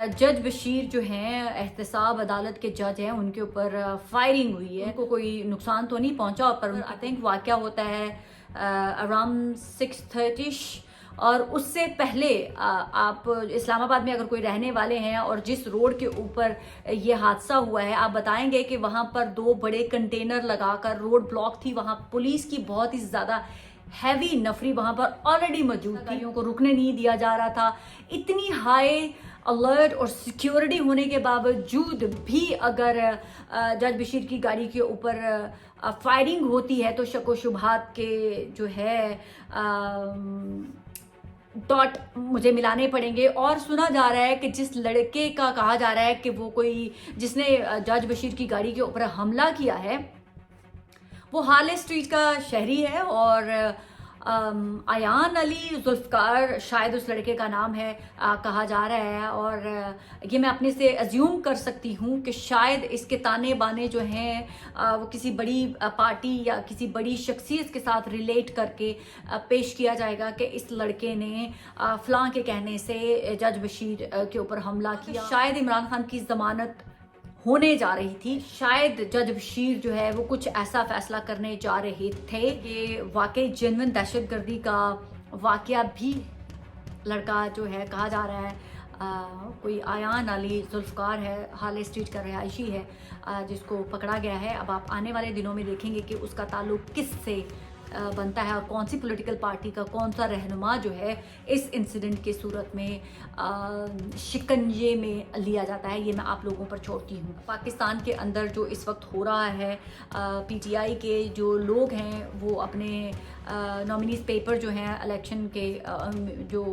जज बशीर जो हैं एहतसाब अदालत के जज हैं, उनके ऊपर फायरिंग हुई है। उनको कोई नुकसान तो नहीं पहुंचा, पर आई थिंक वाकया होता है अराउंड 6:30 और उससे पहले आप इस्लामाबाद में अगर कोई रहने वाले हैं और जिस रोड के ऊपर ये हादसा हुआ है, आप बताएंगे कि वहां पर 2 बड़े कंटेनर लगाकर रोड ब्लॉक थी। वहां पुलिस की बहुत ही ज्यादा हैवी नफरी वहां पर ऑलरेडी मौजूद थी। गाड़ियों को रुकने नहीं दिया जा रहा था। इतनी हाई अलर्ट और सिक्योरिटी होने के बावजूद भी अगर जज बशीर की गाड़ी के ऊपर फायरिंग होती है तो शक व शुबहात के जो है डॉट मुझे मिलाने पड़ेंगे। और सुना जा रहा है कि जिस लड़के का कहा जा रहा है कि वो कोई जिसने जज बशीर की गाड़ी के ऊपर हमला किया है, वो हार्ले स्ट्रीट का शहरी है और अयान अली जुल्फकार शायद उस लड़के का नाम है, कहा जा रहा है। और ये मैं अपने से अज्यूम कर सकती हूँ कि शायद इसके ताने बाने जो हैं वो किसी बड़ी पार्टी या किसी बड़ी शख्सियत के साथ रिलेट करके पेश किया जाएगा कि इस लड़के ने फलां के कहने से जज बशीर के ऊपर हमला किया। शायद इमरान खान की जमानत होने जा रही थी, शायद जज बशीर जो है वो कुछ ऐसा फैसला करने जा रहे थे। ये वाकई जेन्युइन दहशतगर्दी का वाकया भी लड़का जो है कहा जा रहा है कोई अयान अली जुल्फकार है, हार्ले स्ट्रीट का रिहायशी है, जिसको पकड़ा गया है। अब आप आने वाले दिनों में देखेंगे कि उसका ताल्लुक किस से बनता है और कौन सी पॉलिटिकल पार्टी का कौन सा रहनुमा जो है इस इंसिडेंट के सूरत में शिकंजे में लिया जाता है, ये मैं आप लोगों पर छोड़ती हूँ। पाकिस्तान के अंदर जो इस वक्त हो रहा है, पीटीआई के जो लोग हैं वो अपने नॉमिनीज पेपर जो हैं इलेक्शन के जो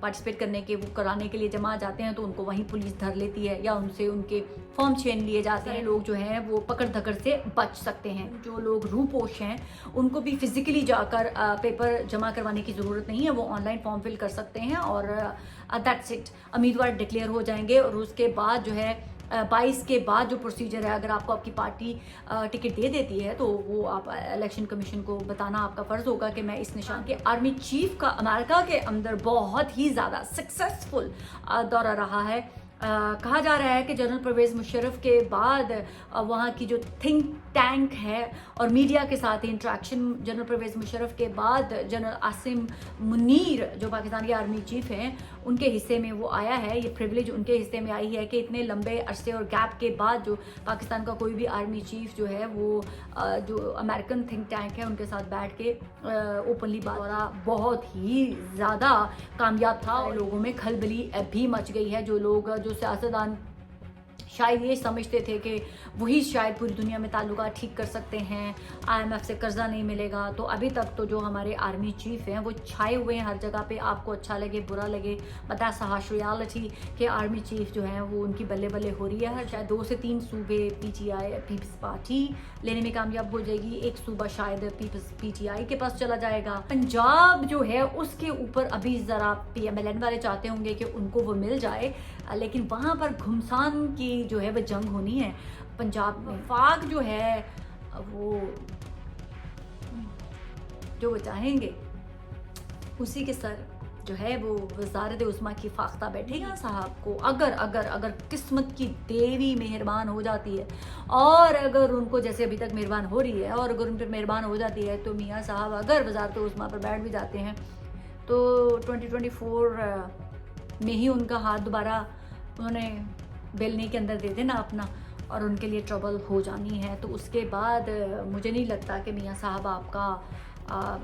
पार्टिसिपेट करने के वो कराने के लिए जमा जाते हैं, तो उनको वहीं पुलिस धर लेती है या उनसे उनके फॉर्म छीन लिए जाते हैं। लोग जो हैं वो पकड़ धकड़ से बच सकते हैं। जो लोग रूपोश हैं उनको भी फिजिकली जाकर पेपर जमा करवाने की ज़रूरत नहीं है, वो ऑनलाइन फॉर्म फिल कर सकते हैं और दैट्स इट। उम्मीदवार डिक्लेयर हो जाएंगे और उसके बाद जो है 22 के बाद जो प्रोसीजर है, अगर आपको आपकी पार्टी टिकट दे देती है तो वो आप इलेक्शन कमीशन को बताना आपका फ़र्ज़ होगा कि मैं इस निशान के आर्मी चीफ का अमेरिका के अंदर बहुत ही ज़्यादा सक्सेसफुल दौरा रहा है। कहा जा रहा है कि जनरल परवेज़ मुशर्रफ के बाद वहाँ की जो थिंक टैंक है और मीडिया के साथ इंटरेक्शन, जनरल परवेज़ मुशर्रफ के बाद जनरल आसिम मुनीर जो पाकिस्तान के आर्मी चीफ हैं उनके हिस्से में वो आया है। ये प्रिविलेज उनके हिस्से में आई है कि इतने लंबे अरसे और गैप के बाद जो पाकिस्तान का कोई भी आर्मी चीफ जो है वो जो अमेरिकन थिंक टैंक है उनके साथ बैठ के ओपनली बात हो रहा, बहुत ही ज़्यादा कामयाब था और लोगों में खलबली भी मच गई है। जो लोग जो सियासतदान शायद ये समझते थे कि वही शायद पूरी दुनिया में ताल्लुकात ठीक कर सकते हैं, आईएमएफ से कर्जा नहीं मिलेगा, तो अभी तक तो जो हमारे आर्मी चीफ हैं वो छाए हुए हैं हर जगह पे। आपको अच्छा लगे बुरा लगे, बट ऐसा हाश रियलिटी कि आर्मी चीफ जो हैं वो उनकी बल्ले बल्ले हो रही है। शायद 2 से 3 सूबे पीटीआई पीपल्स पार्टी लेने में कामयाब हो जाएगी, एक सूबा शायद पीटीआई के पास चला जाएगा। पंजाब जो है उसके ऊपर अभी ज़रा पीएमएलएन वाले चाहते होंगे कि उनको वो मिल जाए, लेकिन वहाँ पर घुमसान की जो है वो जंग होनी है पंजाब में। वफाक जो है वो जो वो चाहेंगे उसी के सर जो है वो वज़ारत उस्मा की फाख्ता बैठेगा साहब को। अगर अगर अगर किस्मत की देवी मेहरबान हो जाती है और अगर उनको जैसे अभी तक मेहरबान हो रही है और अगर उन पर मेहरबान हो जाती है तो मियाँ साहब अगर वज़ारत उस्मा पर बैठ भी जाते हैं तो 2024 में ही उनका हाथ दोबारा उन्होंने बेलने के अंदर दे देना अपना और उनके लिए ट्रबल हो जानी है। तो उसके बाद मुझे नहीं लगता कि मियाँ साहब आपका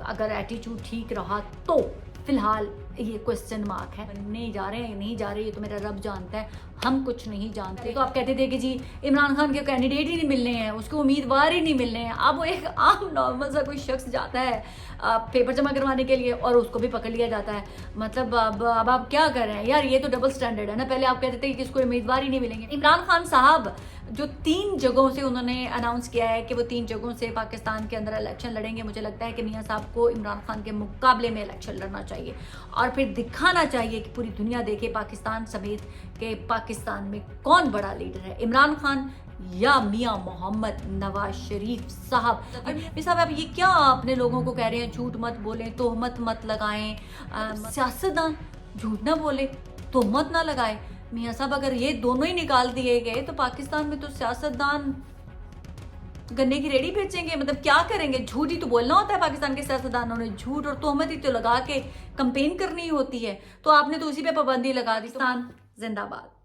अगर एटीट्यूड ठीक रहा तो फिलहाल ये क्वेश्चन मार्क है। नहीं जा रहे हैं नहीं जा रहे, ये तो मेरा रब जानता है, हम कुछ नहीं जानते। तो आप कहते थे कि जी इमरान खान के कैंडिडेट ही नहीं मिलने हैं, उसको उम्मीदवार ही नहीं मिलने हैं। अब वो एक आम नॉर्मल सा कोई शख्स जाता है पेपर जमा करवाने के लिए और उसको भी पकड़ लिया जाता है। मतलब अब आप क्या कर रहे हैं यार, ये तो डबल स्टैंडर्ड है ना। पहले आप कहते थे कि इसको उम्मीदवार ही नहीं मिलेंगे। इमरान खान साहब जो 3 जगहों से उन्होंने अनाउंस किया है कि वो 3 जगहों से पाकिस्तान के अंदर इलेक्शन लड़ेंगे, मुझे लगता है कि मियाँ साहब को इमरान खान के मुकाबले में इलेक्शन लड़ना चाहिए और फिर दिखाना चाहिए कि पूरी दुनिया देखे पाकिस्तान समेत कि पाकिस्तान में कौन बड़ा लीडर है, इमरान खान या मियाँ मोहम्मद नवाज शरीफ साहब। साहब आप ये क्या अपने लोगों को कह रहे हैं झूठ मत बोलें, तोहमत मत लगाएं, सियासतदान झूठ ना बोले, तोहमत ना लगाए। मियाँ साहब अगर ये दोनों ही निकाल दिए गए तो पाकिस्तान में तो सियासतदान गन्ने की रेडी बेचेंगे, मतलब क्या करेंगे? झूठ ही तो बोलना होता है पाकिस्तान के सियासतदानों ने, झूठ और तोहमत ही तो लगा के कंपेन करनी होती है। तो आपने तो उसी पे पाबंदी लगा दी। पाकिस्तान जिंदाबाद।